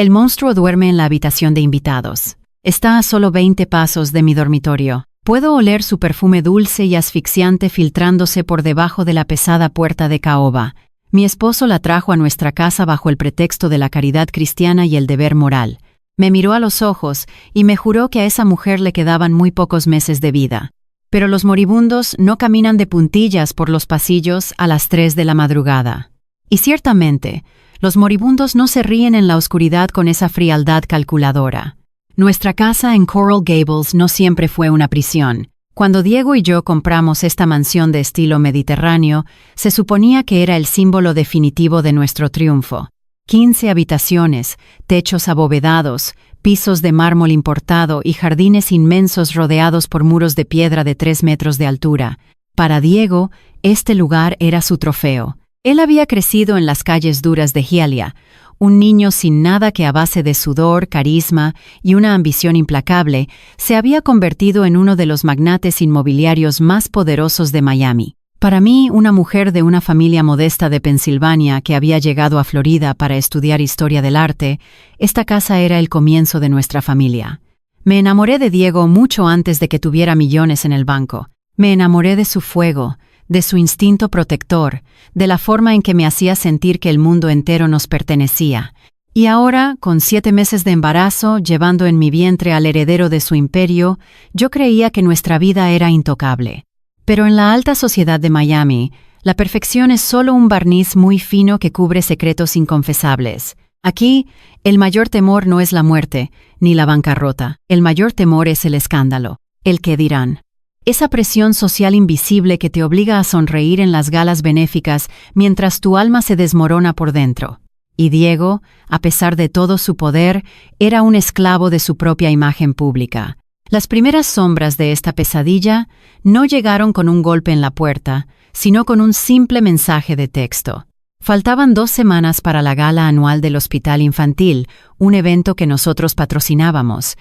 El monstruo duerme en la habitación de invitados. Está a solo 20 pasos de mi dormitorio. Puedo oler su perfume dulce y asfixiante filtrándose por debajo de la pesada puerta de caoba. Mi esposo la trajo a nuestra casa bajo el pretexto de la caridad cristiana y el deber moral. Me miró a los ojos y me juró que a esa mujer le quedaban muy pocos meses de vida. Pero los moribundos no caminan de puntillas por los pasillos a las 3 de la madrugada. Y ciertamente, los moribundos no se ríen en la oscuridad con esa frialdad calculadora. Nuestra casa en Coral Gables no siempre fue una prisión. Cuando Diego y yo compramos esta mansión de estilo mediterráneo, se suponía que era el símbolo definitivo de nuestro triunfo. 15 habitaciones, techos abovedados, pisos de mármol importado y jardines inmensos rodeados por muros de piedra de 3 metros de altura. Para Diego, este lugar era su trofeo. Él había crecido en las calles duras de Hialeah, un niño sin nada que a base de sudor, carisma y una ambición implacable, se había convertido en uno de los magnates inmobiliarios más poderosos de Miami. Para mí, una mujer de una familia modesta de Pensilvania que había llegado a Florida para estudiar historia del arte, esta casa era el comienzo de nuestra familia. Me enamoré de Diego mucho antes de que tuviera millones en el banco. Me enamoré de su fuego, de su instinto protector, de la forma en que me hacía sentir que el mundo entero nos pertenecía. Y ahora, con 7 meses de embarazo, llevando en mi vientre al heredero de su imperio, yo creía que nuestra vida era intocable. Pero en la alta sociedad de Miami, la perfección es solo un barniz muy fino que cubre secretos inconfesables. Aquí, el mayor temor no es la muerte, ni la bancarrota. El mayor temor es el escándalo, el qué dirán. Esa presión social invisible que te obliga a sonreír en las galas benéficas mientras tu alma se desmorona por dentro. Y Diego, a pesar de todo su poder, era un esclavo de su propia imagen pública. Las primeras sombras de esta pesadilla no llegaron con un golpe en la puerta, sino con un simple mensaje de texto. Faltaban 2 semanas para la gala anual del Hospital Infantil, un evento que nosotros patrocinábamos.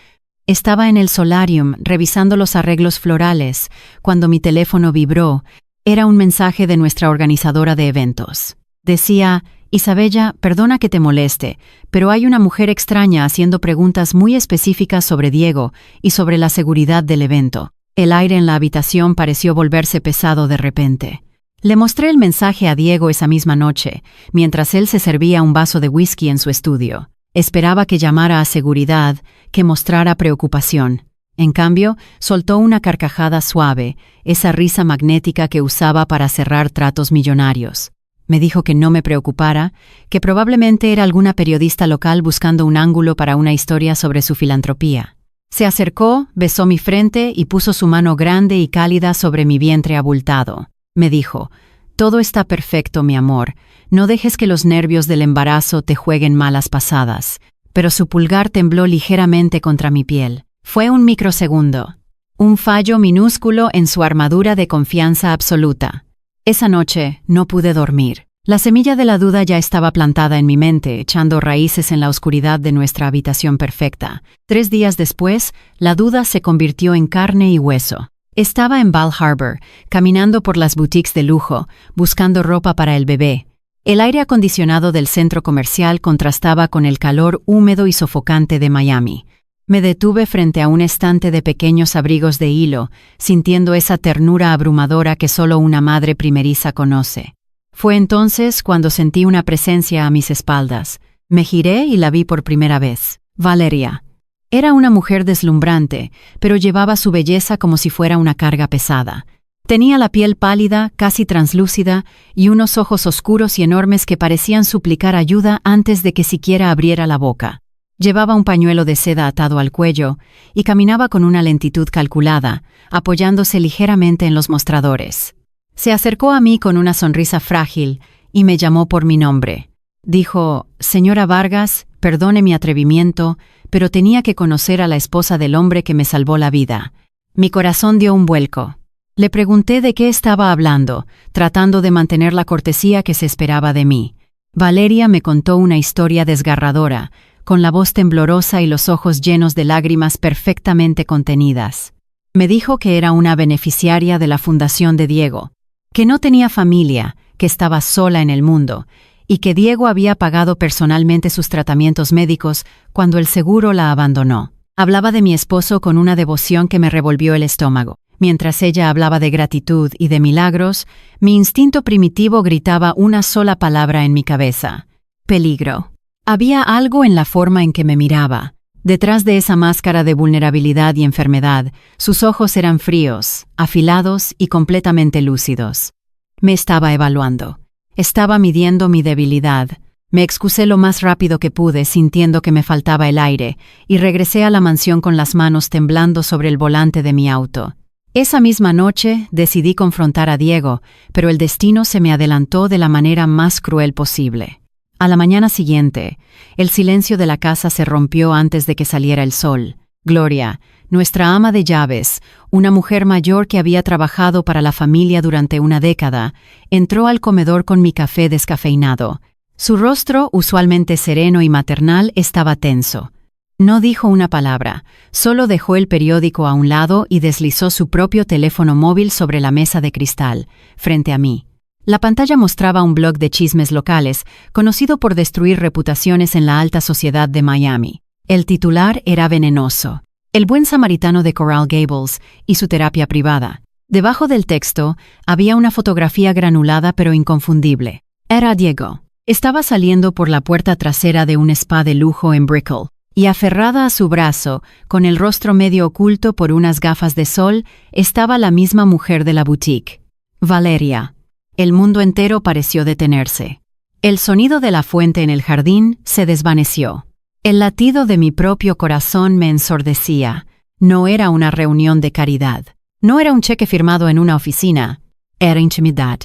Estaba en el solarium revisando los arreglos florales, cuando mi teléfono vibró. Era un mensaje de nuestra organizadora de eventos. Decía: Isabella, perdona que te moleste, pero hay una mujer extraña haciendo preguntas muy específicas sobre Diego y sobre la seguridad del evento. El aire en la habitación pareció volverse pesado de repente. Le mostré el mensaje a Diego esa misma noche, mientras él se servía un vaso de whisky en su estudio. Esperaba que llamara a seguridad, que mostrara preocupación. En cambio, soltó una carcajada suave, esa risa magnética que usaba para cerrar tratos millonarios. Me dijo que no me preocupara, que probablemente era alguna periodista local buscando un ángulo para una historia sobre su filantropía. Se acercó, besó mi frente y puso su mano grande y cálida sobre mi vientre abultado. Me dijo: «Todo está perfecto, mi amor. No dejes que los nervios del embarazo te jueguen malas pasadas». Pero su pulgar tembló ligeramente contra mi piel. Fue un microsegundo. Un fallo minúsculo en su armadura de confianza absoluta. Esa noche no pude dormir. La semilla de la duda ya estaba plantada en mi mente, echando raíces en la oscuridad de nuestra habitación perfecta. 3 días después, la duda se convirtió en carne y hueso. Estaba en Bal Harbour, caminando por las boutiques de lujo, buscando ropa para el bebé. El aire acondicionado del centro comercial contrastaba con el calor húmedo y sofocante de Miami. Me detuve frente a un estante de pequeños abrigos de hilo, sintiendo esa ternura abrumadora que solo una madre primeriza conoce. Fue entonces cuando sentí una presencia a mis espaldas. Me giré y la vi por primera vez. Valeria. Era una mujer deslumbrante, pero llevaba su belleza como si fuera una carga pesada. Tenía la piel pálida, casi translúcida, y unos ojos oscuros y enormes que parecían suplicar ayuda antes de que siquiera abriera la boca. Llevaba un pañuelo de seda atado al cuello y caminaba con una lentitud calculada, apoyándose ligeramente en los mostradores. Se acercó a mí con una sonrisa frágil y me llamó por mi nombre. Dijo: «Señora Vargas, perdone mi atrevimiento, pero tenía que conocer a la esposa del hombre que me salvó la vida». Mi corazón dio un vuelco. Le pregunté de qué estaba hablando, tratando de mantener la cortesía que se esperaba de mí. Valeria me contó una historia desgarradora, con la voz temblorosa y los ojos llenos de lágrimas perfectamente contenidas. Me dijo que era una beneficiaria de la fundación de Diego, que no tenía familia, que estaba sola en el mundo, y que Diego había pagado personalmente sus tratamientos médicos cuando el seguro la abandonó. Hablaba de mi esposo con una devoción que me revolvió el estómago. Mientras ella hablaba de gratitud y de milagros, mi instinto primitivo gritaba una sola palabra en mi cabeza: peligro. Había algo en la forma en que me miraba. Detrás de esa máscara de vulnerabilidad y enfermedad, sus ojos eran fríos, afilados y completamente lúcidos. Me estaba evaluando. Estaba midiendo mi debilidad. Me excusé lo más rápido que pude, sintiendo que me faltaba el aire, y regresé a la mansión con las manos temblando sobre el volante de mi auto. Esa misma noche decidí confrontar a Diego, pero el destino se me adelantó de la manera más cruel posible. A la mañana siguiente, el silencio de la casa se rompió antes de que saliera el sol. Gloria, nuestra ama de llaves, una mujer mayor que había trabajado para la familia durante una década, entró al comedor con mi café descafeinado. Su rostro, usualmente sereno y maternal, estaba tenso. No dijo una palabra, solo dejó el periódico a un lado y deslizó su propio teléfono móvil sobre la mesa de cristal, frente a mí. La pantalla mostraba un blog de chismes locales, conocido por destruir reputaciones en la alta sociedad de Miami. El titular era venenoso: El buen samaritano de Coral Gables y su terapia privada. Debajo del texto había una fotografía granulada pero inconfundible. Era Diego. Estaba saliendo por la puerta trasera de un spa de lujo en Brickell, y aferrada a su brazo, con el rostro medio oculto por unas gafas de sol, estaba la misma mujer de la boutique, Valeria. El mundo entero pareció detenerse. El sonido de la fuente en el jardín se desvaneció. El latido de mi propio corazón me ensordecía. No era una reunión de caridad. No era un cheque firmado en una oficina. Era intimidad.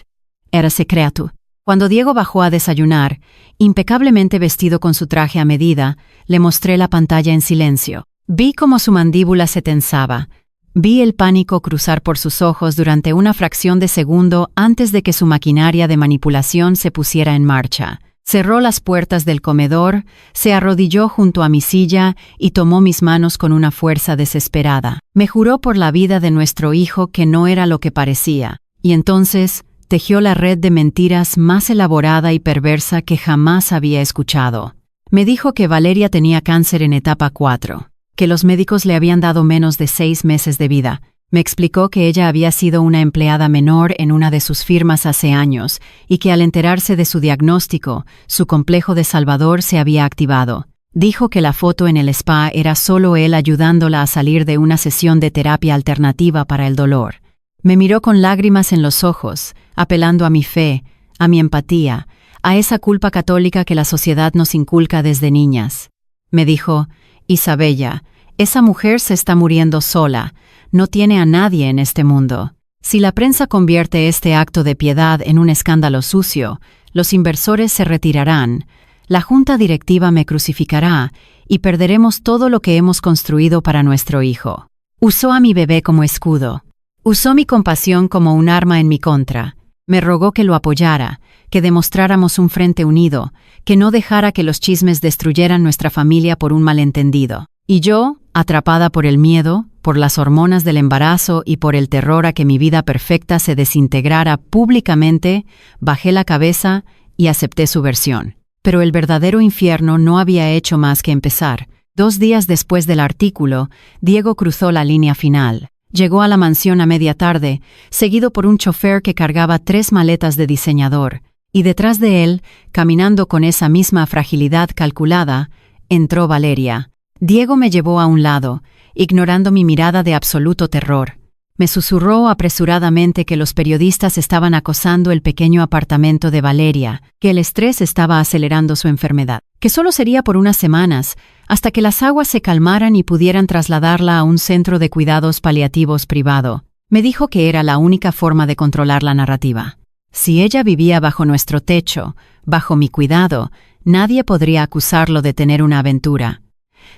Era secreto. Cuando Diego bajó a desayunar, impecablemente vestido con su traje a medida, le mostré la pantalla en silencio. Vi cómo su mandíbula se tensaba. Vi el pánico cruzar por sus ojos durante una fracción de segundo antes de que su maquinaria de manipulación se pusiera en marcha. Cerró las puertas del comedor, se arrodilló junto a mi silla y tomó mis manos con una fuerza desesperada. Me juró por la vida de nuestro hijo que no era lo que parecía, y entonces tejió la red de mentiras más elaborada y perversa que jamás había escuchado. Me dijo que Valeria tenía cáncer en etapa 4. Que los médicos le habían dado menos de 6 meses de vida. Me explicó que ella había sido una empleada menor en una de sus firmas hace años y que al enterarse de su diagnóstico, su complejo de salvador se había activado. Dijo que la foto en el spa era solo él ayudándola a salir de una sesión de terapia alternativa para el dolor. Me miró con lágrimas en los ojos, apelando a mi fe, a mi empatía, a esa culpa católica que la sociedad nos inculca desde niñas. Me dijo: Isabella, esa mujer se está muriendo sola, no tiene a nadie en este mundo. Si la prensa convierte este acto de piedad en un escándalo sucio, los inversores se retirarán, la junta directiva me crucificará y perderemos todo lo que hemos construido para nuestro hijo. Usó a mi bebé como escudo. Usó mi compasión como un arma en mi contra. Me rogó que lo apoyara, que demostráramos un frente unido, que no dejara que los chismes destruyeran nuestra familia por un malentendido. Y yo, atrapada por el miedo, por las hormonas del embarazo y por el terror a que mi vida perfecta se desintegrara públicamente, bajé la cabeza y acepté su versión. Pero el verdadero infierno no había hecho más que empezar. 2 días después del artículo, Diego cruzó la línea final. Llegó a la mansión a media tarde, seguido por un chofer que cargaba 3 maletas de diseñador, y detrás de él, caminando con esa misma fragilidad calculada, entró Valeria. Diego me llevó a un lado, ignorando mi mirada de absoluto terror. Me susurró apresuradamente que los periodistas estaban acosando el pequeño apartamento de Valeria, que el estrés estaba acelerando su enfermedad, que solo sería por unas semanas, hasta que las aguas se calmaran y pudieran trasladarla a un centro de cuidados paliativos privado. Me dijo que era la única forma de controlar la narrativa. Si ella vivía bajo nuestro techo, bajo mi cuidado, nadie podría acusarlo de tener una aventura.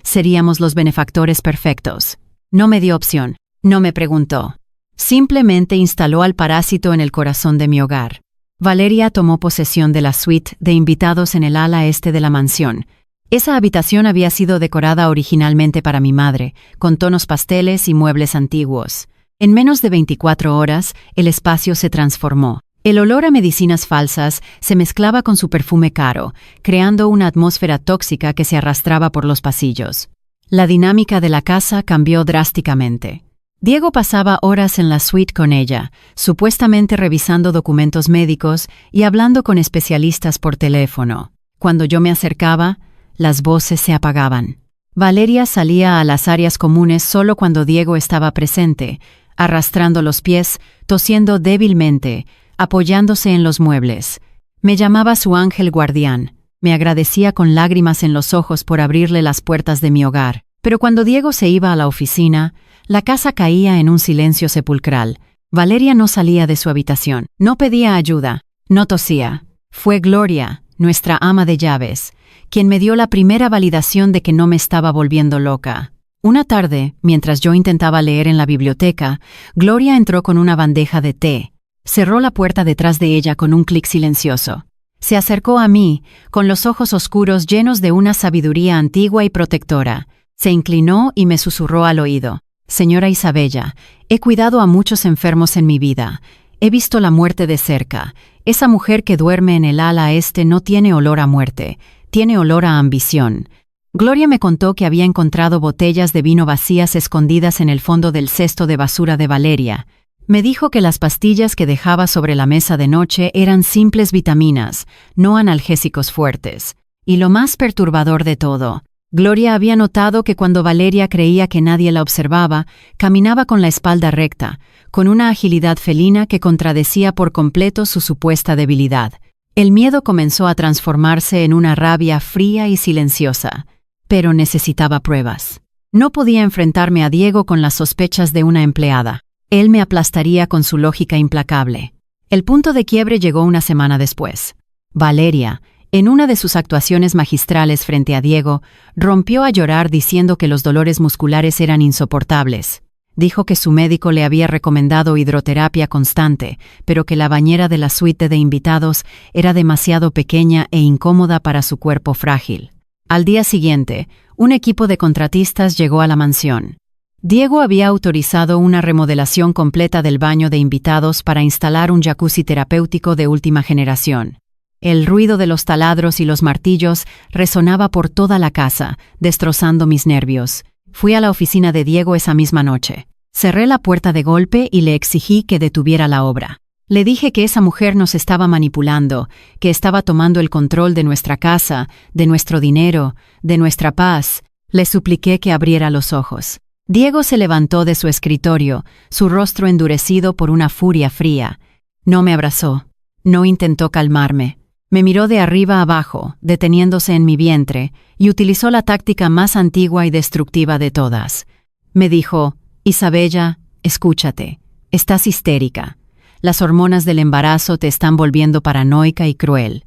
Seríamos los benefactores perfectos. No me dio opción. No me preguntó. Simplemente instaló al parásito en el corazón de mi hogar. Valeria tomó posesión de la suite de invitados en el ala este de la mansión. Esa habitación había sido decorada originalmente para mi madre, con tonos pasteles y muebles antiguos. En menos de 24 horas, el espacio se transformó. El olor a medicinas falsas se mezclaba con su perfume caro, creando una atmósfera tóxica que se arrastraba por los pasillos. La dinámica de la casa cambió drásticamente. Diego pasaba horas en la suite con ella, supuestamente revisando documentos médicos y hablando con especialistas por teléfono. Cuando yo me acercaba, las voces se apagaban. Valeria salía a las áreas comunes solo cuando Diego estaba presente, arrastrando los pies, tosiendo débilmente, apoyándose en los muebles. Me llamaba su ángel guardián. Me agradecía con lágrimas en los ojos por abrirle las puertas de mi hogar. Pero cuando Diego se iba a la oficina, la casa caía en un silencio sepulcral. Valeria no salía de su habitación, no pedía ayuda, no tosía. Fue Gloria, nuestra ama de llaves, quien me dio la primera validación de que no me estaba volviendo loca. Una tarde, mientras yo intentaba leer en la biblioteca, Gloria entró con una bandeja de té. Cerró la puerta detrás de ella con un clic silencioso. Se acercó a mí, con los ojos oscuros llenos de una sabiduría antigua y protectora. Se inclinó y me susurró al oído. «Señora Isabella, he cuidado a muchos enfermos en mi vida. He visto la muerte de cerca. Esa mujer que duerme en el ala este no tiene olor a muerte, tiene olor a ambición». Gloria me contó que había encontrado botellas de vino vacías escondidas en el fondo del cesto de basura de Valeria. Me dijo que las pastillas que dejaba sobre la mesa de noche eran simples vitaminas, no analgésicos fuertes. Y lo más perturbador de todo, Gloria había notado que cuando Valeria creía que nadie la observaba, caminaba con la espalda recta, con una agilidad felina que contradecía por completo su supuesta debilidad. El miedo comenzó a transformarse en una rabia fría y silenciosa. Pero necesitaba pruebas. No podía enfrentarme a Diego con las sospechas de una empleada. Él me aplastaría con su lógica implacable. El punto de quiebre llegó una semana después. Valeria, en una de sus actuaciones magistrales frente a Diego, rompió a llorar diciendo que los dolores musculares eran insoportables. Dijo que su médico le había recomendado hidroterapia constante, pero que la bañera de la suite de invitados era demasiado pequeña e incómoda para su cuerpo frágil. Al día siguiente, un equipo de contratistas llegó a la mansión. Diego había autorizado una remodelación completa del baño de invitados para instalar un jacuzzi terapéutico de última generación. El ruido de los taladros y los martillos resonaba por toda la casa, destrozando mis nervios. Fui a la oficina de Diego esa misma noche. Cerré la puerta de golpe y le exigí que detuviera la obra. Le dije que esa mujer nos estaba manipulando, que estaba tomando el control de nuestra casa, de nuestro dinero, de nuestra paz. Le supliqué que abriera los ojos. Diego se levantó de su escritorio, su rostro endurecido por una furia fría. No me abrazó. No intentó calmarme. Me miró de arriba abajo, deteniéndose en mi vientre, y utilizó la táctica más antigua y destructiva de todas. Me dijo: «Isabella, escúchate. Estás histérica. Las hormonas del embarazo te están volviendo paranoica y cruel.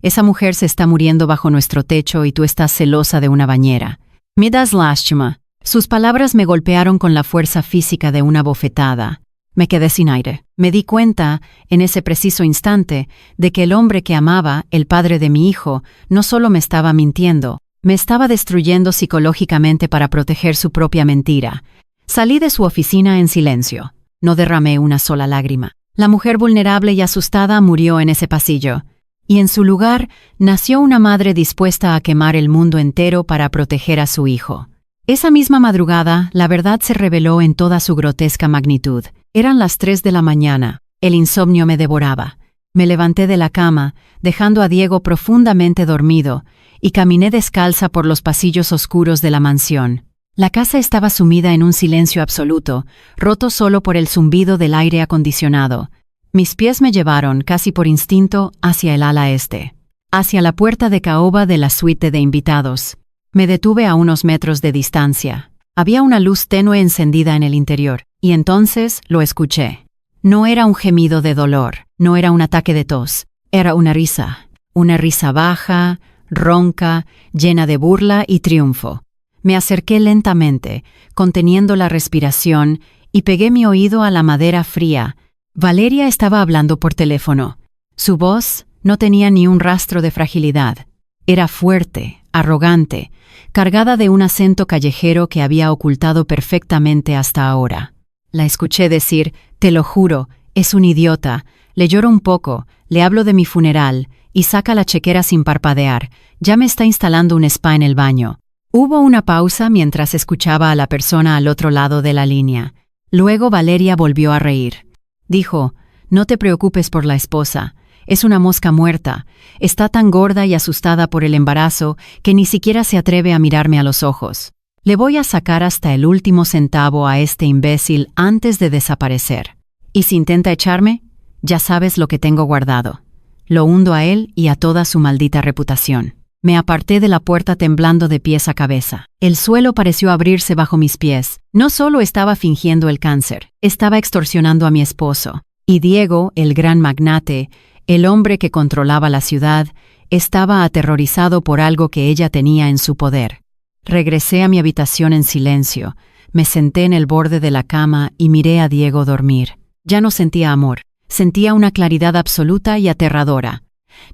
Esa mujer se está muriendo bajo nuestro techo y tú estás celosa de una bañera. Me das lástima». Sus palabras me golpearon con la fuerza física de una bofetada. Me quedé sin aire. Me di cuenta, en ese preciso instante, de que el hombre que amaba, el padre de mi hijo, no solo me estaba mintiendo, me estaba destruyendo psicológicamente para proteger su propia mentira. Salí de su oficina en silencio. No derramé una sola lágrima. La mujer vulnerable y asustada murió en ese pasillo. Y en su lugar nació una madre dispuesta a quemar el mundo entero para proteger a su hijo. Esa misma madrugada, la verdad se reveló en toda su grotesca magnitud. Eran las 3 de la mañana. El insomnio me devoraba. Me levanté de la cama, dejando a Diego profundamente dormido, y caminé descalza por los pasillos oscuros de la mansión. La casa estaba sumida en un silencio absoluto, roto solo por el zumbido del aire acondicionado. Mis pies me llevaron, casi por instinto, hacia el ala este, hacia la puerta de caoba de la suite de invitados. Me detuve a unos metros de distancia. Había una luz tenue encendida en el interior, y entonces lo escuché. No era un gemido de dolor, no era un ataque de tos, era una risa baja, ronca, llena de burla y triunfo. Me acerqué lentamente, conteniendo la respiración, y pegué mi oído a la madera fría. Valeria estaba hablando por teléfono. Su voz no tenía ni un rastro de fragilidad. Era fuerte, arrogante, cargada de un acento callejero que había ocultado perfectamente hasta ahora. La escuché decir: «Te lo juro, es un idiota. Le lloro un poco, le hablo de mi funeral, y saca la chequera sin parpadear. Ya me está instalando un spa en el baño. Hubo una pausa mientras escuchaba a la persona al otro lado de la línea. Luego Valeria volvió a reír. Dijo, «No te preocupes por la esposa. Es una mosca muerta. Está tan gorda y asustada por el embarazo que ni siquiera se atreve a mirarme a los ojos. Le voy a sacar hasta el último centavo a este imbécil antes de desaparecer. Y si intenta echarme, ya sabes lo que tengo guardado. Lo hundo a él y a toda su maldita reputación». Me aparté de la puerta temblando de pies a cabeza. El suelo pareció abrirse bajo mis pies. No solo estaba fingiendo el cáncer, estaba extorsionando a mi esposo. Y Diego, el gran magnate, el hombre que controlaba la ciudad, estaba aterrorizado por algo que ella tenía en su poder. Regresé a mi habitación en silencio. Me senté en el borde de la cama y miré a Diego dormir. Ya no sentía amor. Sentía una claridad absoluta y aterradora.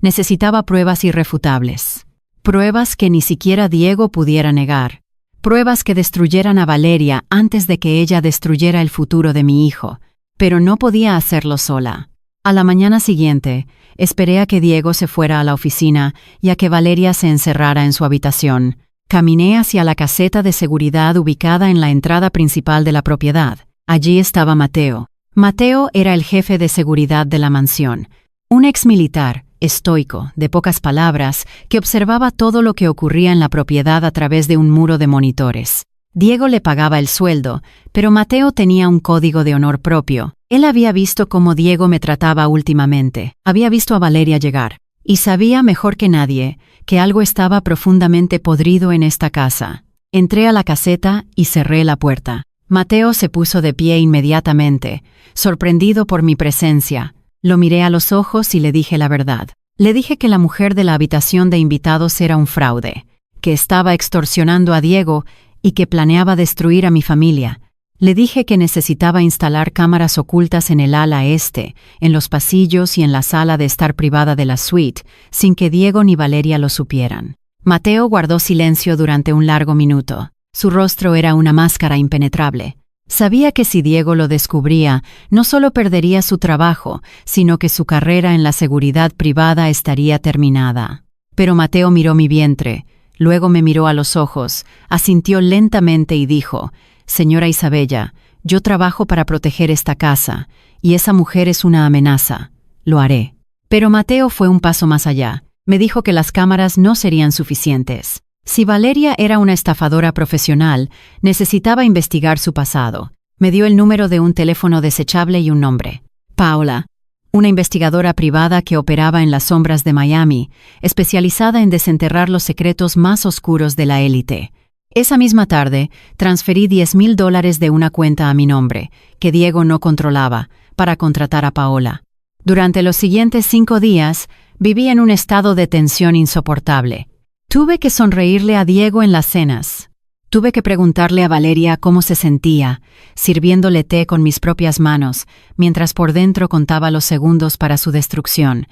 Necesitaba pruebas irrefutables. Pruebas que ni siquiera Diego pudiera negar. Pruebas que destruyeran a Valeria antes de que ella destruyera el futuro de mi hijo. Pero no podía hacerlo sola. A la mañana siguiente, esperé a que Diego se fuera a la oficina y a que Valeria se encerrara en su habitación. Caminé hacia la caseta de seguridad ubicada en la entrada principal de la propiedad. Allí estaba Mateo. Mateo era el jefe de seguridad de la mansión. Un exmilitar, estoico, de pocas palabras, que observaba todo lo que ocurría en la propiedad a través de un muro de monitores. Diego le pagaba el sueldo, pero Mateo tenía un código de honor propio. Él había visto cómo Diego me trataba últimamente, había visto a Valeria llegar, y sabía mejor que nadie que algo estaba profundamente podrido en esta casa. Entré a la caseta y cerré la puerta. Mateo se puso de pie inmediatamente, sorprendido por mi presencia. Lo miré a los ojos y le dije la verdad. Le dije que la mujer de la habitación de invitados era un fraude, que estaba extorsionando a Diego y que planeaba destruir a mi familia. Le dije que necesitaba instalar cámaras ocultas en el ala este, en los pasillos y en la sala de estar privada de la suite, sin que Diego ni Valeria lo supieran. Mateo guardó silencio durante un largo minuto. Su rostro era una máscara impenetrable. Sabía que si Diego lo descubría, no solo perdería su trabajo, sino que su carrera en la seguridad privada estaría terminada. Pero Mateo miró mi vientre, luego me miró a los ojos, asintió lentamente y dijo, «Señora Isabella, yo trabajo para proteger esta casa, y esa mujer es una amenaza. Lo haré». Pero Mateo fue un paso más allá. Me dijo que las cámaras no serían suficientes. Si Valeria era una estafadora profesional, necesitaba investigar su pasado. Me dio el número de un teléfono desechable y un nombre. Paola, una investigadora privada que operaba en las sombras de Miami, especializada en desenterrar los secretos más oscuros de la élite. Esa misma tarde, transferí $10,000 de una cuenta a mi nombre, que Diego no controlaba, para contratar a Paola. Durante los siguientes 5 días, viví en un estado de tensión insoportable. Tuve que sonreírle a Diego en las cenas. Tuve que preguntarle a Valeria cómo se sentía, sirviéndole té con mis propias manos, mientras por dentro contaba los segundos para su destrucción.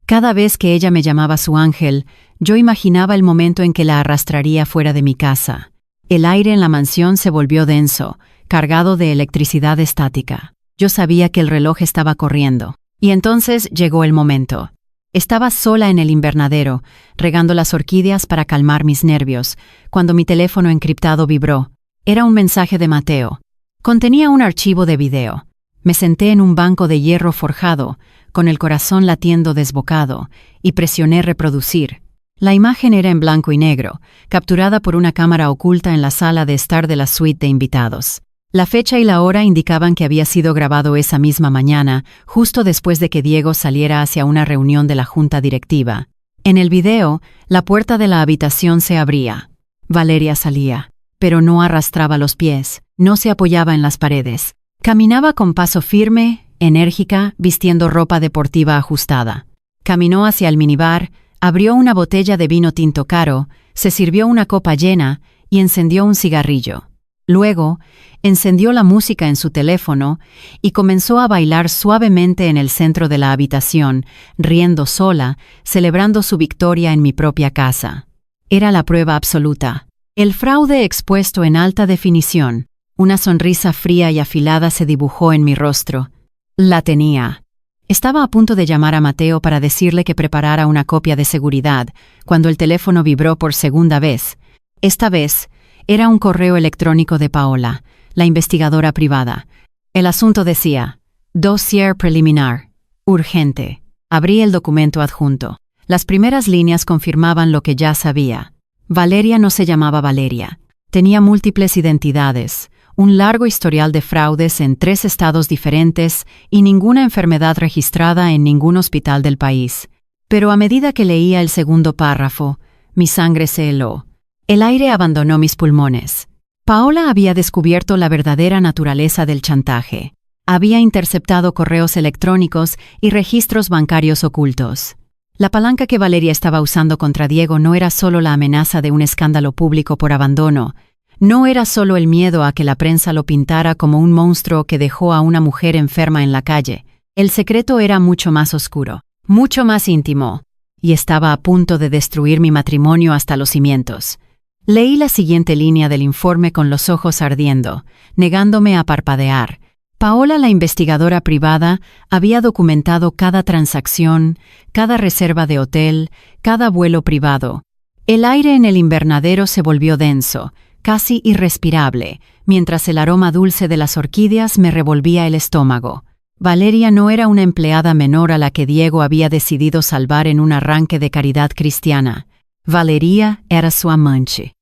Cada vez que ella me llamaba su ángel, yo imaginaba el momento en que la arrastraría fuera de mi casa. El aire en la mansión se volvió denso, cargado de electricidad estática. Yo sabía que el reloj estaba corriendo. Y entonces llegó el momento. Estaba sola en el invernadero, regando las orquídeas para calmar mis nervios, cuando mi teléfono encriptado vibró. Era un mensaje de Mateo. Contenía un archivo de video. Me senté en un banco de hierro forjado, con el corazón latiendo desbocado, y presioné reproducir. La imagen era en blanco y negro, capturada por una cámara oculta en la sala de estar de la suite de invitados. La fecha y la hora indicaban que había sido grabado esa misma mañana, justo después de que Diego saliera hacia una reunión de la junta directiva. En el video, la puerta de la habitación se abría. Valeria salía, pero no arrastraba los pies, no se apoyaba en las paredes. Caminaba con paso firme, enérgica, vistiendo ropa deportiva ajustada. Caminó hacia el minibar, abrió una botella de vino tinto caro, se sirvió una copa llena y encendió un cigarrillo. Luego, encendió la música en su teléfono y comenzó a bailar suavemente en el centro de la habitación, riendo sola, celebrando su victoria en mi propia casa. Era la prueba absoluta. El fraude expuesto en alta definición. Una sonrisa fría y afilada se dibujó en mi rostro. La tenía. Estaba a punto de llamar a Mateo para decirle que preparara una copia de seguridad, cuando el teléfono vibró por segunda vez. Esta vez, era un correo electrónico de Paola, la investigadora privada. El asunto decía: dossier preliminar. Urgente. Abrí el documento adjunto. Las primeras líneas confirmaban lo que ya sabía. Valeria no se llamaba Valeria. Tenía múltiples identidades, un largo historial de fraudes en 3 estados diferentes y ninguna enfermedad registrada en ningún hospital del país. Pero a medida que leía el segundo párrafo, mi sangre se heló. El aire abandonó mis pulmones. Paola había descubierto la verdadera naturaleza del chantaje. Había interceptado correos electrónicos y registros bancarios ocultos. La palanca que Valeria estaba usando contra Diego no era solo la amenaza de un escándalo público por abandono. No era solo el miedo a que la prensa lo pintara como un monstruo que dejó a una mujer enferma en la calle. El secreto era mucho más oscuro, mucho más íntimo, y estaba a punto de destruir mi matrimonio hasta los cimientos. Leí la siguiente línea del informe con los ojos ardiendo, negándome a parpadear. Paola, la investigadora privada, había documentado cada transacción, cada reserva de hotel, cada vuelo privado. El aire en el invernadero se volvió denso, casi irrespirable, mientras el aroma dulce de las orquídeas me revolvía el estómago. Valeria no era una empleada menor a la que Diego había decidido salvar en un arranque de caridad cristiana. Valeria era su amante.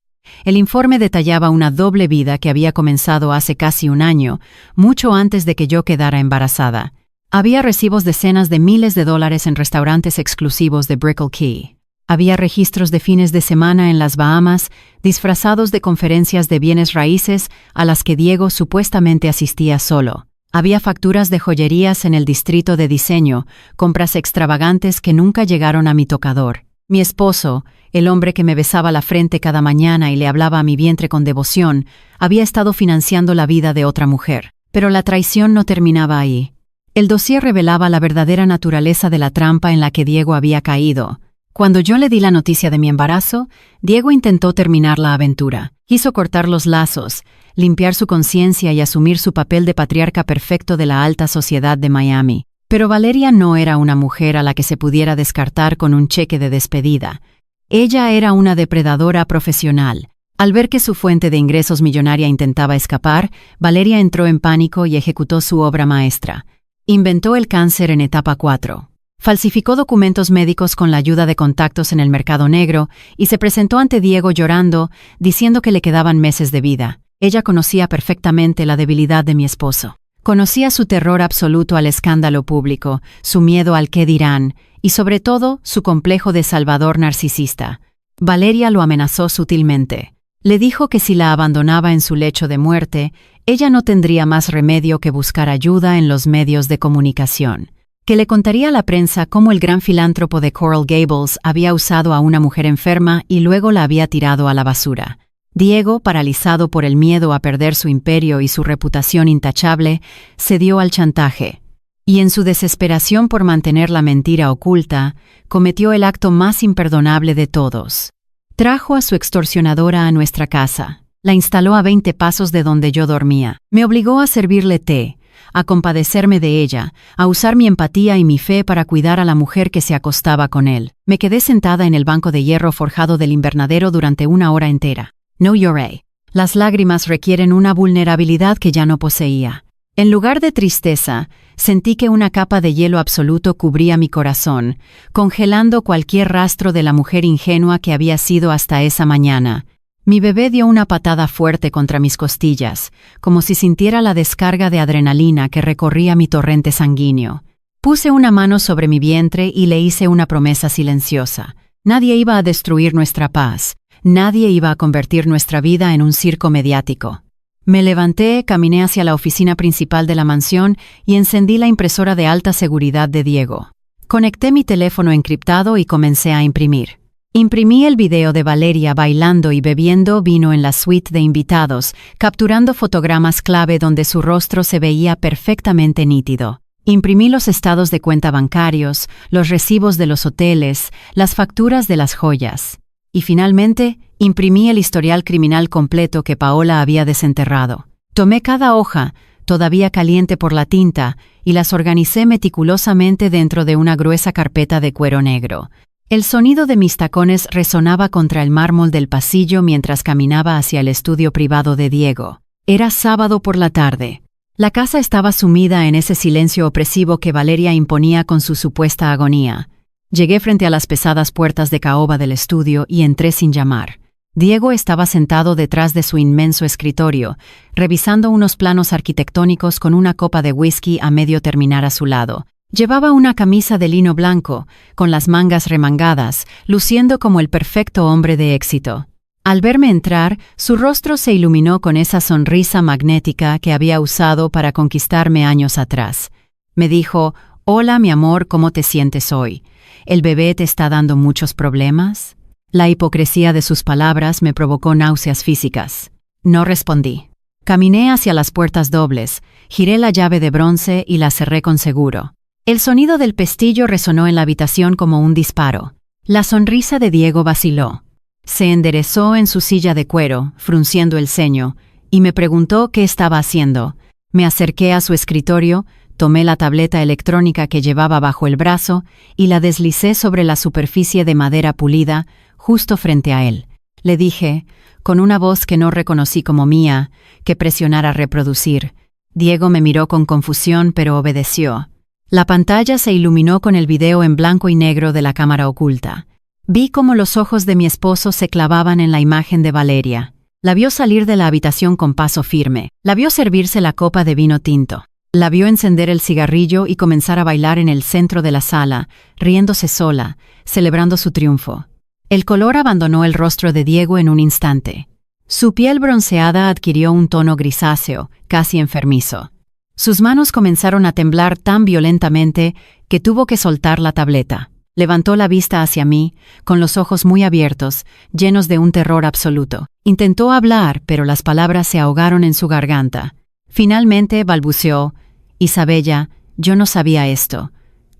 El informe detallaba una doble vida que había comenzado hace casi un año, mucho antes de que yo quedara embarazada. Había recibos decenas de miles de dólares en restaurantes exclusivos de Brickell Key. Había registros de fines de semana en las Bahamas, disfrazados de conferencias de bienes raíces a las que Diego supuestamente asistía solo. Había facturas de joyerías en el distrito de diseño, compras extravagantes que nunca llegaron a mi tocador. Mi esposo, el hombre que me besaba la frente cada mañana y le hablaba a mi vientre con devoción, había estado financiando la vida de otra mujer. Pero la traición no terminaba ahí. El dossier revelaba la verdadera naturaleza de la trampa en la que Diego había caído. Cuando yo le di la noticia de mi embarazo, Diego intentó terminar la aventura. Quiso cortar los lazos, limpiar su conciencia y asumir su papel de patriarca perfecto de la alta sociedad de Miami. Pero Valeria no era una mujer a la que se pudiera descartar con un cheque de despedida. Ella era una depredadora profesional. Al ver que su fuente de ingresos millonaria intentaba escapar, Valeria entró en pánico y ejecutó su obra maestra. Inventó el cáncer en etapa 4. Falsificó documentos médicos con la ayuda de contactos en el mercado negro y se presentó ante Diego llorando, diciendo que le quedaban meses de vida. Ella conocía perfectamente la debilidad de mi esposo. Conocía su terror absoluto al escándalo público, su miedo al qué dirán, y sobre todo, su complejo de salvador narcisista. Valeria lo amenazó sutilmente. Le dijo que si la abandonaba en su lecho de muerte, ella no tendría más remedio que buscar ayuda en los medios de comunicación. Que le contaría a la prensa cómo el gran filántropo de Coral Gables había usado a una mujer enferma y luego la había tirado a la basura. Diego, paralizado por el miedo a perder su imperio y su reputación intachable, cedió al chantaje. Y en su desesperación por mantener la mentira oculta, cometió el acto más imperdonable de todos. Trajo a su extorsionadora a nuestra casa. La instaló a 20 pasos de donde yo dormía. Me obligó a servirle té, a compadecerme de ella, a usar mi empatía y mi fe para cuidar a la mujer que se acostaba con él. Me quedé sentada en el banco de hierro forjado del invernadero durante 1 hora entera. No lloré. Las lágrimas requieren una vulnerabilidad que ya no poseía. En lugar de tristeza, sentí que una capa de hielo absoluto cubría mi corazón, congelando cualquier rastro de la mujer ingenua que había sido hasta esa mañana. Mi bebé dio una patada fuerte contra mis costillas, como si sintiera la descarga de adrenalina que recorría mi torrente sanguíneo. Puse una mano sobre mi vientre y le hice una promesa silenciosa. Nadie iba a destruir nuestra paz. Nadie iba a convertir nuestra vida en un circo mediático. Me levanté, caminé hacia la oficina principal de la mansión y encendí la impresora de alta seguridad de Diego. Conecté mi teléfono encriptado y comencé a imprimir. Imprimí el video de Valeria bailando y bebiendo vino en la suite de invitados, capturando fotogramas clave donde su rostro se veía perfectamente nítido. Imprimí los estados de cuenta bancarios, los recibos de los hoteles, las facturas de las joyas. Y finalmente, imprimí el historial criminal completo que Paola había desenterrado. Tomé cada hoja, todavía caliente por la tinta, y las organicé meticulosamente dentro de una gruesa carpeta de cuero negro. El sonido de mis tacones resonaba contra el mármol del pasillo mientras caminaba hacia el estudio privado de Diego. Era sábado por la tarde. La casa estaba sumida en ese silencio opresivo que Valeria imponía con su supuesta agonía. Llegué frente a las pesadas puertas de caoba del estudio y entré sin llamar. Diego estaba sentado detrás de su inmenso escritorio, revisando unos planos arquitectónicos con una copa de whisky a medio terminar a su lado. Llevaba una camisa de lino blanco, con las mangas remangadas, luciendo como el perfecto hombre de éxito. Al verme entrar, su rostro se iluminó con esa sonrisa magnética que había usado para conquistarme años atrás. Me dijo: «Hola, mi amor, ¿cómo te sientes hoy? ¿El bebé te está dando muchos problemas?». La hipocresía de sus palabras me provocó náuseas físicas. No respondí. Caminé hacia las puertas dobles, giré la llave de bronce y la cerré con seguro. El sonido del pestillo resonó en la habitación como un disparo. La sonrisa de Diego vaciló. Se enderezó en su silla de cuero, frunciendo el ceño, y me preguntó qué estaba haciendo. Me acerqué a su escritorio, tomé la tableta electrónica que llevaba bajo el brazo y la deslicé sobre la superficie de madera pulida, justo frente a él. Le dije, con una voz que no reconocí como mía, que presionara reproducir. Diego me miró con confusión, pero obedeció. La pantalla se iluminó con el video en blanco y negro de la cámara oculta. Vi cómo los ojos de mi esposo se clavaban en la imagen de Valeria. La vio salir de la habitación con paso firme. La vio servirse la copa de vino tinto. La vio encender el cigarrillo y comenzar a bailar en el centro de la sala, riéndose sola, celebrando su triunfo. El color abandonó el rostro de Diego en un instante. Su piel bronceada adquirió un tono grisáceo, casi enfermizo. Sus manos comenzaron a temblar tan violentamente que tuvo que soltar la tableta. Levantó la vista hacia mí, con los ojos muy abiertos, llenos de un terror absoluto. Intentó hablar, pero las palabras se ahogaron en su garganta. Finalmente balbuceó: «Isabella, yo no sabía esto.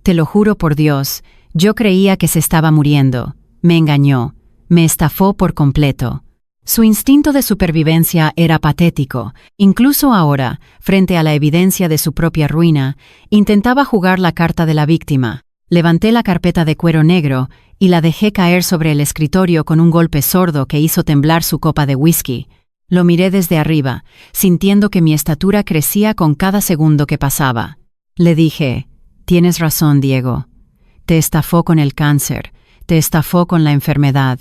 Te lo juro por Dios, yo creía que se estaba muriendo. Me engañó, me estafó por completo». Su instinto de supervivencia era patético. Incluso ahora, frente a la evidencia de su propia ruina, intentaba jugar la carta de la víctima. Levanté la carpeta de cuero negro y la dejé caer sobre el escritorio con un golpe sordo que hizo temblar su copa de whisky. Lo miré desde arriba, sintiendo que mi estatura crecía con cada segundo que pasaba. Le dije: «Tienes razón, Diego. Te estafó con el cáncer, te estafó con la enfermedad».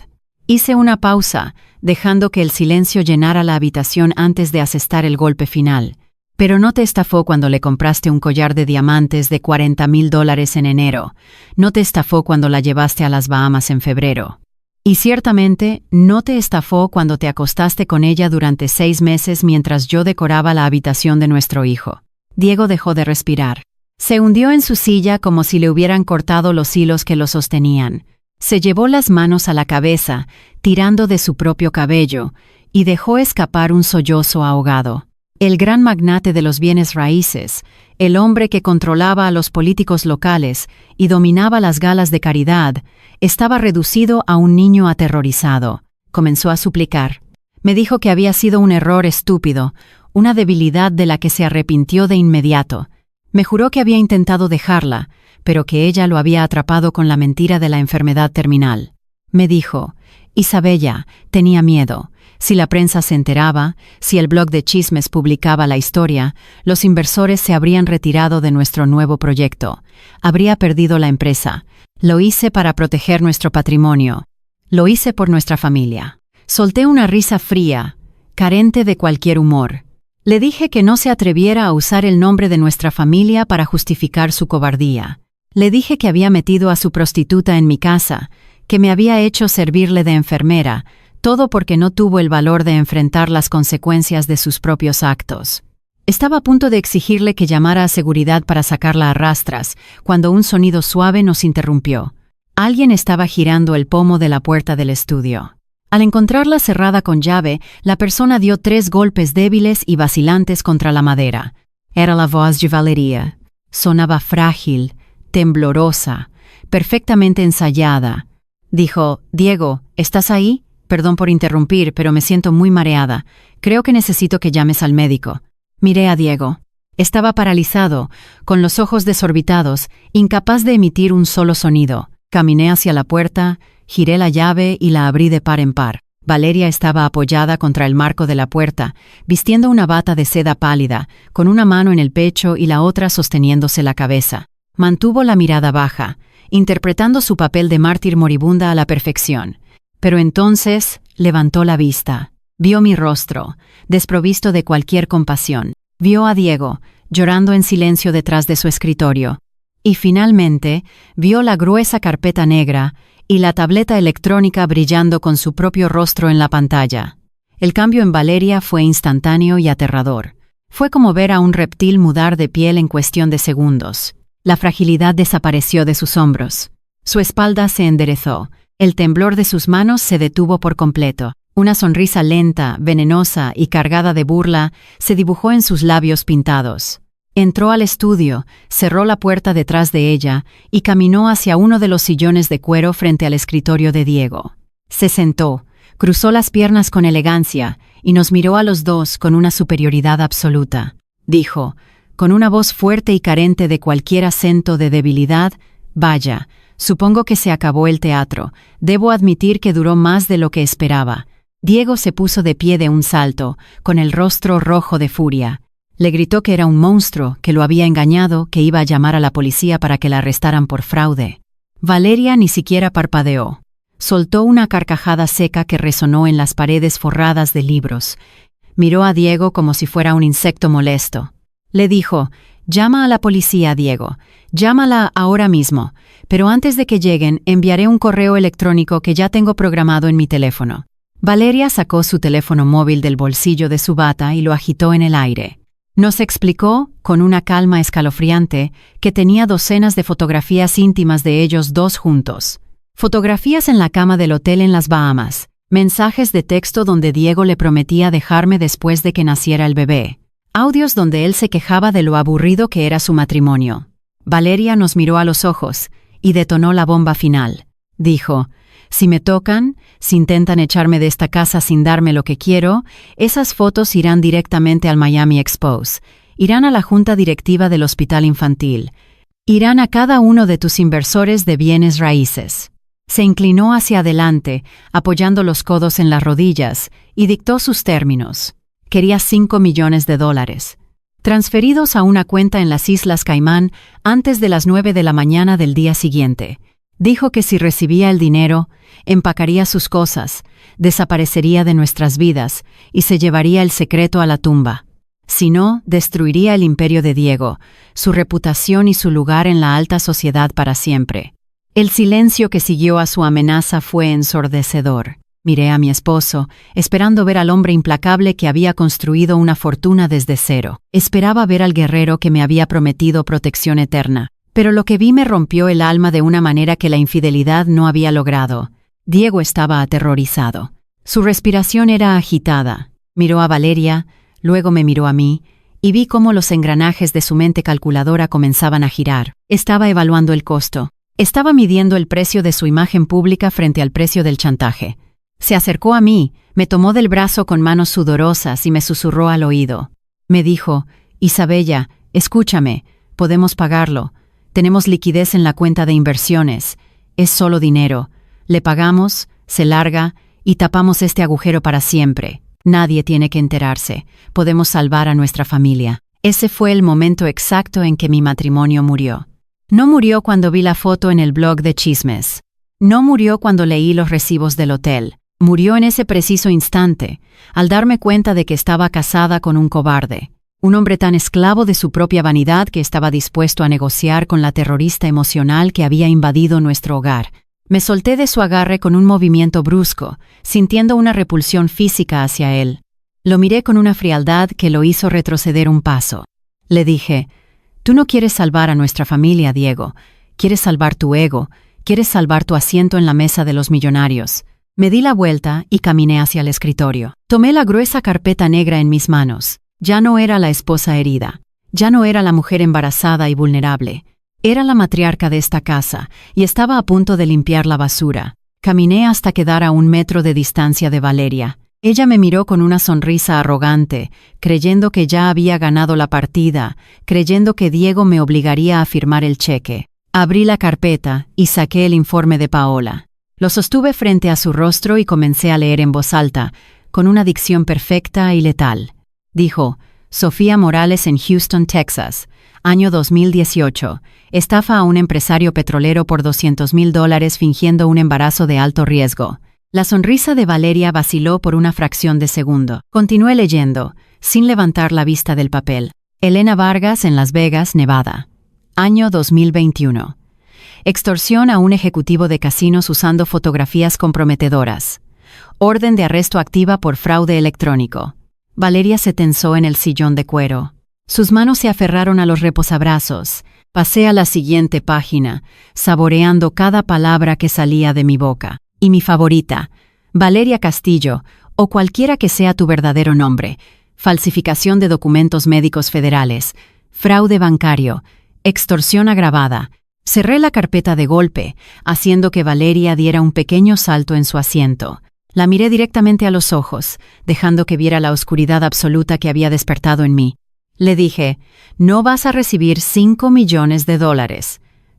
Hice una pausa, dejando que el silencio llenara la habitación antes de asestar el golpe final. «Pero no te estafó cuando le compraste un collar de diamantes de $40,000 en enero. No te estafó cuando la llevaste a las Bahamas en febrero. Y ciertamente no te estafó cuando te acostaste con ella durante 6 meses mientras yo decoraba la habitación de nuestro hijo». Diego dejó de respirar. Se hundió en su silla como si le hubieran cortado los hilos que lo sostenían. Se llevó las manos a la cabeza, tirando de su propio cabello, y dejó escapar un sollozo ahogado. El gran magnate de los bienes raíces, el hombre que controlaba a los políticos locales y dominaba las galas de caridad, estaba reducido a un niño aterrorizado. Comenzó a suplicar. Me dijo que había sido un error estúpido, una debilidad de la que se arrepintió de inmediato. Me juró que había intentado dejarla, pero que ella lo había atrapado con la mentira de la enfermedad terminal. Me dijo: «Isabella, tenía miedo. Si la prensa se enteraba, si el blog de chismes publicaba la historia, los inversores se habrían retirado de nuestro nuevo proyecto. Habría perdido la empresa. Lo hice para proteger nuestro patrimonio. Lo hice por nuestra familia». Solté una risa fría, carente de cualquier humor. Le dije que no se atreviera a usar el nombre de nuestra familia para justificar su cobardía. Le dije que había metido a su prostituta en mi casa, que me había hecho servirle de enfermera, todo porque no tuvo el valor de enfrentar las consecuencias de sus propios actos. Estaba a punto de exigirle que llamara a seguridad para sacarla a rastras, cuando un sonido suave nos interrumpió. Alguien estaba girando el pomo de la puerta del estudio. Al encontrarla cerrada con llave, la persona dio 3 golpes débiles y vacilantes contra la madera. Era la voz de Valeria. Sonaba frágil, temblorosa, perfectamente ensayada. Dijo: «Diego, ¿estás ahí? Perdón por interrumpir, pero me siento muy mareada. Creo que necesito que llames al médico». Miré a Diego. Estaba paralizado, con los ojos desorbitados, incapaz de emitir un solo sonido. Caminé hacia la puerta, giré la llave y la abrí de par en par. Valeria estaba apoyada contra el marco de la puerta, vistiendo una bata de seda pálida, con una mano en el pecho y la otra sosteniéndose la cabeza. Mantuvo la mirada baja, interpretando su papel de mártir moribunda a la perfección. Pero entonces levantó la vista. Vio mi rostro, desprovisto de cualquier compasión. Vio a Diego, llorando en silencio detrás de su escritorio. Y finalmente vio la gruesa carpeta negra y la tableta electrónica brillando con su propio rostro en la pantalla. El cambio en Valeria fue instantáneo y aterrador. Fue como ver a un reptil mudar de piel en cuestión de segundos. La fragilidad desapareció de sus hombros. Su espalda se enderezó. El temblor de sus manos se detuvo por completo. Una sonrisa lenta, venenosa y cargada de burla se dibujó en sus labios pintados. Entró al estudio, cerró la puerta detrás de ella y caminó hacia uno de los sillones de cuero frente al escritorio de Diego. Se sentó, cruzó las piernas con elegancia y nos miró a los dos con una superioridad absoluta. Dijo, con una voz fuerte y carente de cualquier acento de debilidad: «Vaya, supongo que se acabó el teatro. Debo admitir que duró más de lo que esperaba». Diego se puso de pie de un salto, con el rostro rojo de furia. Le gritó que era un monstruo, que lo había engañado, que iba a llamar a la policía para que la arrestaran por fraude. Valeria ni siquiera parpadeó. Soltó una carcajada seca que resonó en las paredes forradas de libros. Miró a Diego como si fuera un insecto molesto. Le dijo: «Llama a la policía, Diego. Llámala ahora mismo. Pero antes de que lleguen, enviaré un correo electrónico que ya tengo programado en mi teléfono». Valeria sacó su teléfono móvil del bolsillo de su bata y lo agitó en el aire. Nos explicó, con una calma escalofriante, que tenía docenas de fotografías íntimas de ellos dos juntos. Fotografías en la cama del hotel en las Bahamas, mensajes de texto donde Diego le prometía dejarme después de que naciera el bebé, audios donde él se quejaba de lo aburrido que era su matrimonio. Valeria nos miró a los ojos y detonó la bomba final. Dijo: «Si me tocan, si intentan echarme de esta casa sin darme lo que quiero, esas fotos irán directamente al Miami Expose, irán a la junta directiva del hospital infantil, irán a cada uno de tus inversores de bienes raíces». Se inclinó hacia adelante, apoyando los codos en las rodillas, y dictó sus términos. Quería $5 millones, transferidos a una cuenta en las Islas Caimán antes de las 9 de la mañana del día siguiente. Dijo que si recibía el dinero, empacaría sus cosas, desaparecería de nuestras vidas y se llevaría el secreto a la tumba. Si no, destruiría el imperio de Diego, su reputación y su lugar en la alta sociedad para siempre. El silencio que siguió a su amenaza fue ensordecedor. Miré a mi esposo, esperando ver al hombre implacable que había construido una fortuna desde cero. Esperaba ver al guerrero que me había prometido protección eterna. Pero lo que vi me rompió el alma de una manera que la infidelidad no había logrado. Diego estaba aterrorizado. Su respiración era agitada. Miró a Valeria, luego me miró a mí, y vi cómo los engranajes de su mente calculadora comenzaban a girar. Estaba evaluando el costo. Estaba midiendo el precio de su imagen pública frente al precio del chantaje. Se acercó a mí, me tomó del brazo con manos sudorosas y me susurró al oído. Me dijo: «Isabella, escúchame, podemos pagarlo. Tenemos liquidez en la cuenta de inversiones. Es solo dinero. Le pagamos, se larga y tapamos este agujero para siempre. Nadie tiene que enterarse. Podemos salvar a nuestra familia». Ese fue el momento exacto en que mi matrimonio murió. No murió cuando vi la foto en el blog de chismes. No murió cuando leí los recibos del hotel. Murió en ese preciso instante, al darme cuenta de que estaba casada con un cobarde. Un hombre tan esclavo de su propia vanidad que estaba dispuesto a negociar con la terrorista emocional que había invadido nuestro hogar. Me solté de su agarre con un movimiento brusco, sintiendo una repulsión física hacia él. Lo miré con una frialdad que lo hizo retroceder un paso. Le dije: «Tú no quieres salvar a nuestra familia, Diego. Quieres salvar tu ego, quieres salvar tu asiento en la mesa de los millonarios». Me di la vuelta y caminé hacia el escritorio. Tomé la gruesa carpeta negra en mis manos. Ya no era la esposa herida, ya no era la mujer embarazada y vulnerable. Era la matriarca de esta casa y estaba a punto de limpiar la basura. Caminé hasta quedar a 1 metro de distancia de Valeria. Ella me miró con una sonrisa arrogante, creyendo que ya había ganado la partida, creyendo que Diego me obligaría a firmar el cheque. Abrí la carpeta y saqué el informe de Paola. Lo sostuve frente a su rostro y comencé a leer en voz alta, con una dicción perfecta y letal. Dijo: Sofía Morales en Houston, Texas. Año 2018. Estafa a un empresario petrolero por $200,000 fingiendo un embarazo de alto riesgo. La sonrisa de Valeria vaciló por una fracción de segundo. Continué leyendo, sin levantar la vista del papel. Elena Vargas en Las Vegas, Nevada. Año 2021. Extorsión a un ejecutivo de casinos usando fotografías comprometedoras. Orden de arresto activa por fraude electrónico. Valeria se tensó en el sillón de cuero. Sus manos se aferraron a los reposabrazos. Pasé a la siguiente página, saboreando cada palabra que salía de mi boca. Y mi favorita, Valeria Castillo, o cualquiera que sea tu verdadero nombre, falsificación de documentos médicos federales, fraude bancario, extorsión agravada. Cerré la carpeta de golpe, haciendo que Valeria diera un pequeño salto en su asiento. La miré directamente a los ojos, dejando que viera la oscuridad absoluta que había despertado en mí. Le dije: no vas a recibir $5 millones.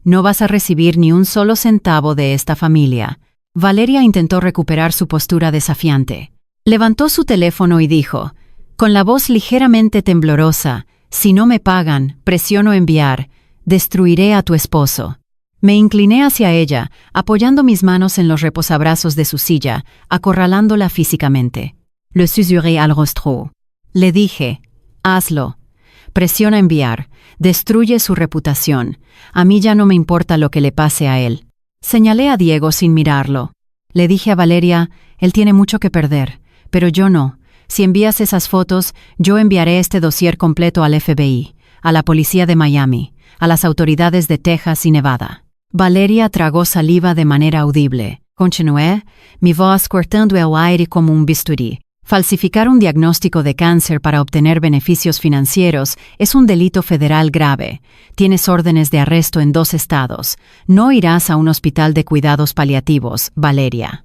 No vas a recibir ni un solo centavo de esta familia. Valeria intentó recuperar su postura desafiante. Levantó su teléfono y dijo, con la voz ligeramente temblorosa: si no me pagan, presiono enviar. Destruiré a tu esposo. Me incliné hacia ella, apoyando mis manos en los reposabrazos de su silla, acorralándola físicamente. Le susurré al rostro. Le dije: hazlo. Presiona enviar. Destruye su reputación. A mí ya no me importa lo que le pase a él. Señalé a Diego sin mirarlo. Le dije a Valeria: él tiene mucho que perder, pero yo no. Si envías esas fotos, yo enviaré este dossier completo al FBI, a la policía de Miami, a las autoridades de Texas y Nevada. Valeria tragó saliva de manera audible. Continué, mi voz cortando el aire como un bisturí. Falsificar un diagnóstico de cáncer para obtener beneficios financieros es un delito federal grave. Tienes órdenes de arresto en 2 estados. No irás a un hospital de cuidados paliativos, Valeria.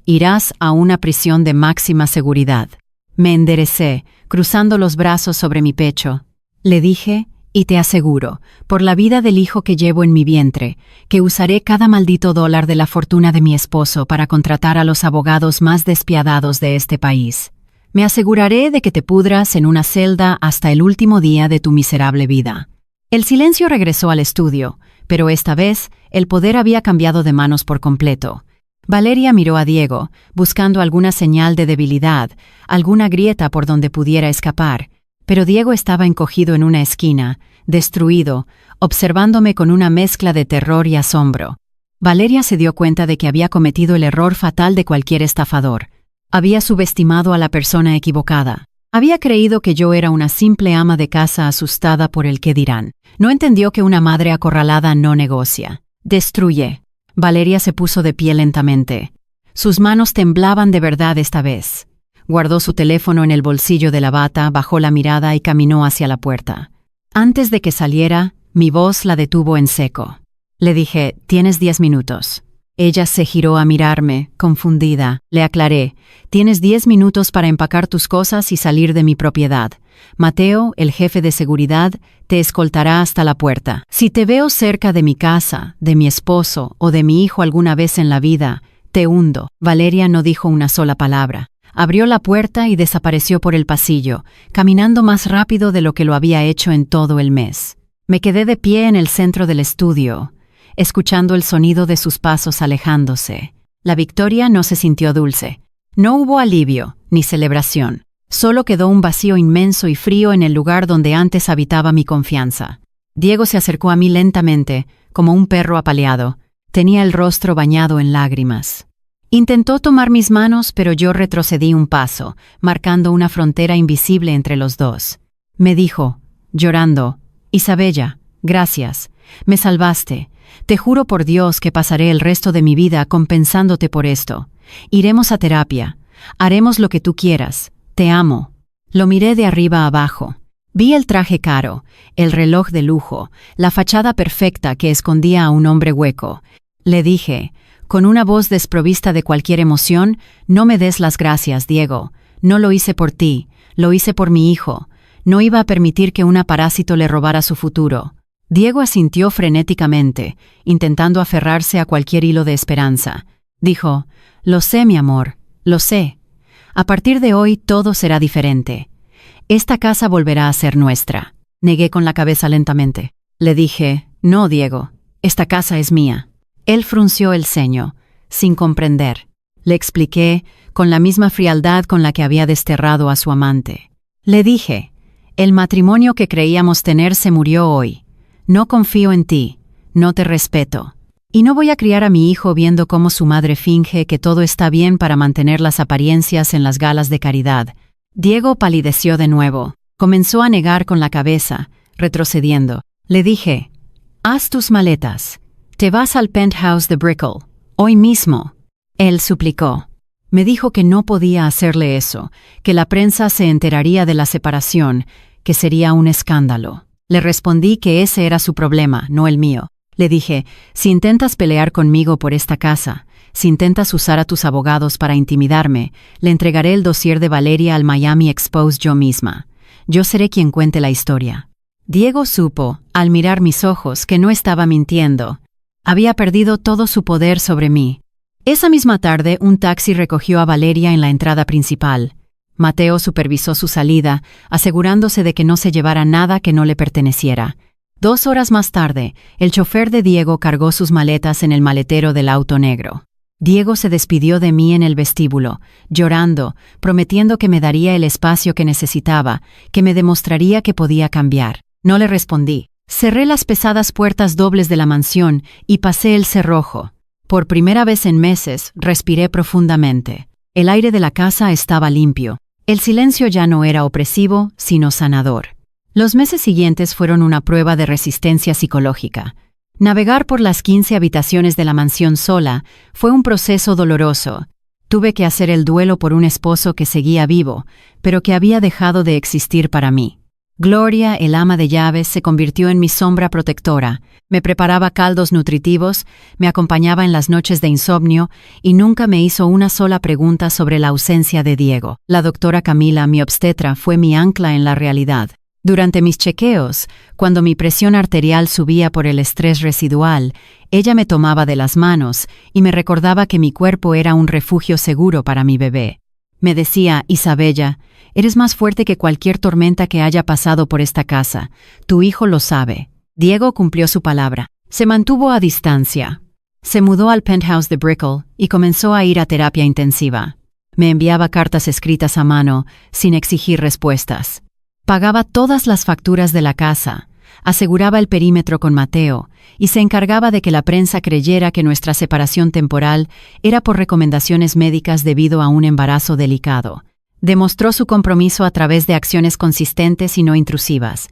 Irás a una prisión de máxima seguridad. Me enderecé, cruzando los brazos sobre mi pecho. Le dije: y te aseguro, por la vida del hijo que llevo en mi vientre, que usaré cada maldito dólar de la fortuna de mi esposo para contratar a los abogados más despiadados de este país. Me aseguraré de que te pudras en una celda hasta el último día de tu miserable vida. El silencio regresó al estudio, pero esta vez el poder había cambiado de manos por completo. Valeria miró a Diego, buscando alguna señal de debilidad, alguna grieta por donde pudiera escapar. Pero Diego estaba encogido en una esquina, destruido, observándome con una mezcla de terror y asombro. Valeria se dio cuenta de que había cometido el error fatal de cualquier estafador. Había subestimado a la persona equivocada. Había creído que yo era una simple ama de casa asustada por el qué dirán. No entendió que una madre acorralada no negocia. Destruye. Valeria se puso de pie lentamente. Sus manos temblaban de verdad esta vez. Guardó su teléfono en el bolsillo de la bata, bajó la mirada y caminó hacia la puerta. Antes de que saliera, mi voz la detuvo en seco. Le dije: tienes 10 minutos. Ella se giró a mirarme, confundida. Le aclaré: tienes 10 minutos para empacar tus cosas y salir de mi propiedad. Mateo, el jefe de seguridad, te escoltará hasta la puerta. Si te veo cerca de mi casa, de mi esposo o de mi hijo alguna vez en la vida, te hundo. Valeria no dijo una sola palabra. Abrió la puerta y desapareció por el pasillo, caminando más rápido de lo que lo había hecho en todo el mes. Me quedé de pie en el centro del estudio, escuchando el sonido de sus pasos alejándose. La victoria no se sintió dulce. No hubo alivio, ni celebración. Solo quedó un vacío inmenso y frío en el lugar donde antes habitaba mi confianza. Diego se acercó a mí lentamente, como un perro apaleado. Tenía el rostro bañado en lágrimas. Intentó tomar mis manos, pero yo retrocedí un paso, marcando una frontera invisible entre los dos. Me dijo, llorando: Isabella, gracias. Me salvaste. Te juro por Dios que pasaré el resto de mi vida compensándote por esto. Iremos a terapia. Haremos lo que tú quieras. Te amo. Lo miré de arriba a abajo. Vi el traje caro, el reloj de lujo, la fachada perfecta que escondía a un hombre hueco. Le dije, con una voz desprovista de cualquier emoción: no me des las gracias, Diego. No lo hice por ti, lo hice por mi hijo. No iba a permitir que una parásito le robara su futuro. Diego asintió frenéticamente, intentando aferrarse a cualquier hilo de esperanza. Dijo, «Lo sé, mi amor, lo sé. A partir de hoy todo será diferente. Esta casa volverá a ser nuestra». Negué con la cabeza lentamente. Le dije, «No, Diego, esta casa es mía». Él frunció el ceño, sin comprender. Le expliqué, con la misma frialdad con la que había desterrado a su amante. Le dije, «El matrimonio que creíamos tener se murió hoy. No confío en ti, no te respeto. Y no voy a criar a mi hijo viendo cómo su madre finge que todo está bien para mantener las apariencias en las galas de caridad». Diego palideció de nuevo. Comenzó a negar con la cabeza, retrocediendo. Le dije, «Haz tus maletas. Te vas al penthouse de Brickell. Hoy mismo». Él suplicó. Me dijo que no podía hacerle eso, que la prensa se enteraría de la separación, que sería un escándalo. Le respondí que ese era su problema, no el mío. Le dije, «Si intentas pelear conmigo por esta casa, si intentas usar a tus abogados para intimidarme, le entregaré el dossier de Valeria al Miami Expose yo misma. Yo seré quien cuente la historia». Diego supo, al mirar mis ojos, que no estaba mintiendo. Había perdido todo su poder sobre mí. Esa misma tarde, un taxi recogió a Valeria en la entrada principal. Mateo supervisó su salida, asegurándose de que no se llevara nada que no le perteneciera. 2 horas más tarde, el chofer de Diego cargó sus maletas en el maletero del auto negro. Diego se despidió de mí en el vestíbulo, llorando, prometiendo que me daría el espacio que necesitaba, que me demostraría que podía cambiar. No le respondí. Cerré las pesadas puertas dobles de la mansión y pasé el cerrojo. Por primera vez en meses, respiré profundamente. El aire de la casa estaba limpio. El silencio ya no era opresivo, sino sanador. Los meses siguientes fueron una prueba de resistencia psicológica. Navegar por las 15 habitaciones de la mansión sola fue un proceso doloroso. Tuve que hacer el duelo por un esposo que seguía vivo, pero que había dejado de existir para mí. Gloria, el ama de llaves, se convirtió en mi sombra protectora. Me preparaba caldos nutritivos, me acompañaba en las noches de insomnio y nunca me hizo una sola pregunta sobre la ausencia de Diego. La doctora Camila, mi obstetra, fue mi ancla en la realidad. Durante mis chequeos, cuando mi presión arterial subía por el estrés residual, ella me tomaba de las manos y me recordaba que mi cuerpo era un refugio seguro para mi bebé. Me decía, «Isabella, eres más fuerte que cualquier tormenta que haya pasado por esta casa. Tu hijo lo sabe». Diego cumplió su palabra. Se mantuvo a distancia. Se mudó al penthouse de Brickell y comenzó a ir a terapia intensiva. Me enviaba cartas escritas a mano, sin exigir respuestas. Pagaba todas las facturas de la casa, aseguraba el perímetro con Mateo y se encargaba de que la prensa creyera que nuestra separación temporal era por recomendaciones médicas debido a un embarazo delicado. Demostró su compromiso a través de acciones consistentes y no intrusivas.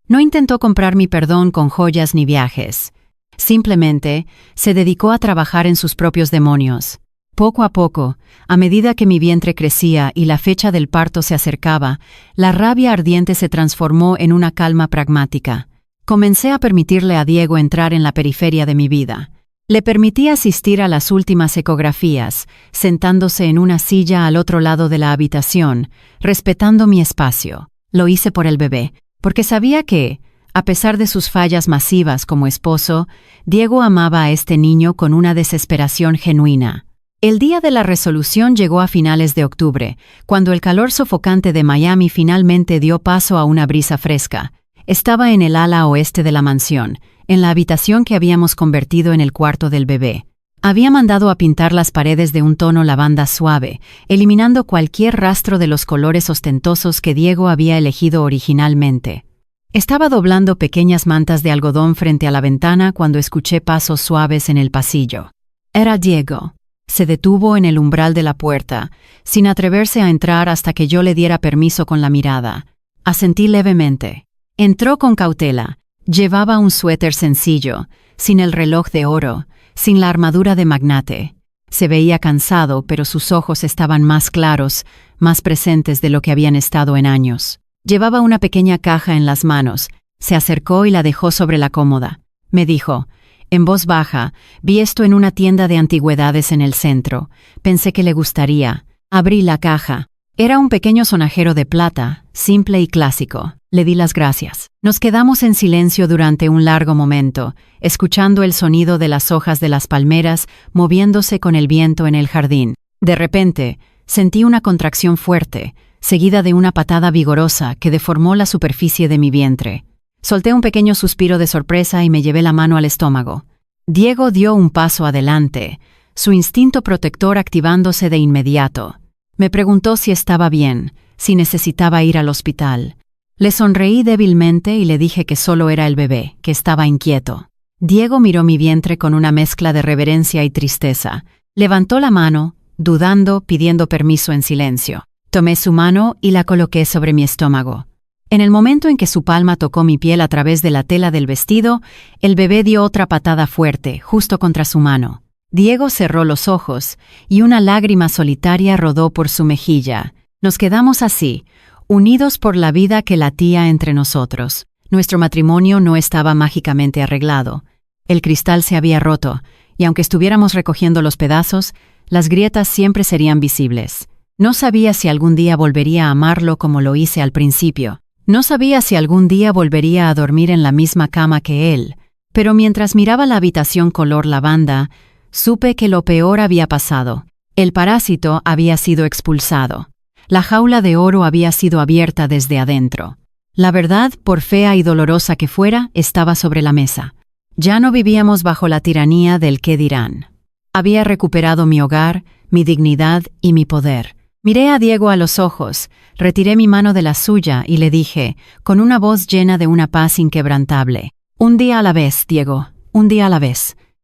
No intentó comprar mi perdón con joyas ni viajes. Simplemente se dedicó a trabajar en sus propios demonios. Poco a poco, a medida que mi vientre crecía y la fecha del parto se acercaba, la rabia ardiente se transformó en una calma pragmática. Comencé a permitirle a Diego entrar en la periferia de mi vida. Le permití asistir a las últimas ecografías, sentándose en una silla al otro lado de la habitación, respetando mi espacio. Lo hice por el bebé, porque sabía que, a pesar de sus fallas masivas como esposo, Diego amaba a este niño con una desesperación genuina. El día de la resolución llegó a finales de octubre, cuando el calor sofocante de Miami finalmente dio paso a una brisa fresca. Estaba en el ala oeste de la mansión, en la habitación que habíamos convertido en el cuarto del bebé. Había mandado a pintar las paredes de un tono lavanda suave, eliminando cualquier rastro de los colores ostentosos que Diego había elegido originalmente. Estaba doblando pequeñas mantas de algodón frente a la ventana cuando escuché pasos suaves en el pasillo. Era Diego. Se detuvo en el umbral de la puerta, sin atreverse a entrar hasta que yo le diera permiso con la mirada. Asentí levemente. Entró con cautela. Llevaba un suéter sencillo, sin el reloj de oro, sin la armadura de magnate. Se veía cansado, pero sus ojos estaban más claros, más presentes de lo que habían estado en años. Llevaba una pequeña caja en las manos. Se acercó y la dejó sobre la cómoda. Me dijo, en voz baja, «Vi esto en una tienda de antigüedades en el centro. Pensé que le gustaría». Abrí la caja. Era un pequeño sonajero de plata, simple y clásico. Le di las gracias. Nos quedamos en silencio durante un largo momento, escuchando el sonido de las hojas de las palmeras moviéndose con el viento en el jardín. De repente, sentí una contracción fuerte, seguida de una patada vigorosa que deformó la superficie de mi vientre. Solté un pequeño suspiro de sorpresa y me llevé la mano al estómago. Diego dio un paso adelante, su instinto protector activándose de inmediato. Me preguntó si estaba bien, si necesitaba ir al hospital. Le sonreí débilmente y le dije que solo era el bebé, que estaba inquieto. Diego miró mi vientre con una mezcla de reverencia y tristeza. Levantó la mano, dudando, pidiendo permiso en silencio. Tomé su mano y la coloqué sobre mi estómago. En el momento en que su palma tocó mi piel a través de la tela del vestido, el bebé dio otra patada fuerte, justo contra su mano. Diego cerró los ojos y una lágrima solitaria rodó por su mejilla. Nos quedamos así, unidos por la vida que latía entre nosotros. Nuestro matrimonio no estaba mágicamente arreglado. El cristal se había roto, y aunque estuviéramos recogiendo los pedazos, las grietas siempre serían visibles. No sabía si algún día volvería a amarlo como lo hice al principio. No sabía si algún día volvería a dormir en la misma cama que él. Pero mientras miraba la habitación color lavanda, supe que lo peor había pasado. El parásito había sido expulsado. La jaula de oro había sido abierta desde adentro. La verdad, por fea y dolorosa que fuera, estaba sobre la mesa. Ya no vivíamos bajo la tiranía del qué dirán. Había recuperado mi hogar, mi dignidad y mi poder. Miré a Diego a los ojos, retiré mi mano de la suya y le dije, con una voz llena de una paz inquebrantable: un día a la vez, Diego, un día a la vez.